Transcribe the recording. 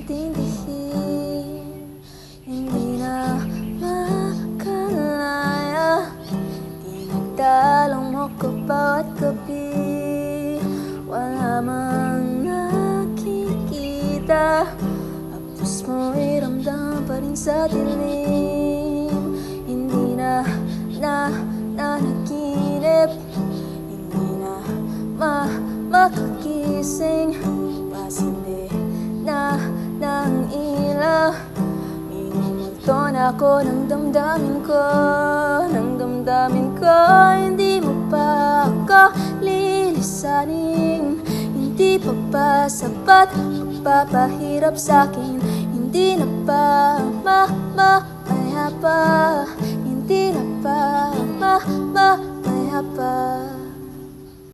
intindihin. Hindi na makalaya, dinagdalang mo ko bawat gabi. Wala mang nakikita, hapos mo'y ramdam pa rin sa dilim. Hindi na nanaginip, hindi na makakising. Pasindi na ng ilaw, minumulto na ako ng damdamin ko, ng damdamin ko. Hindi mo pa ako lilisanin, hindi pa ba sapat pagpapahirap sa'kin? Hindi na ba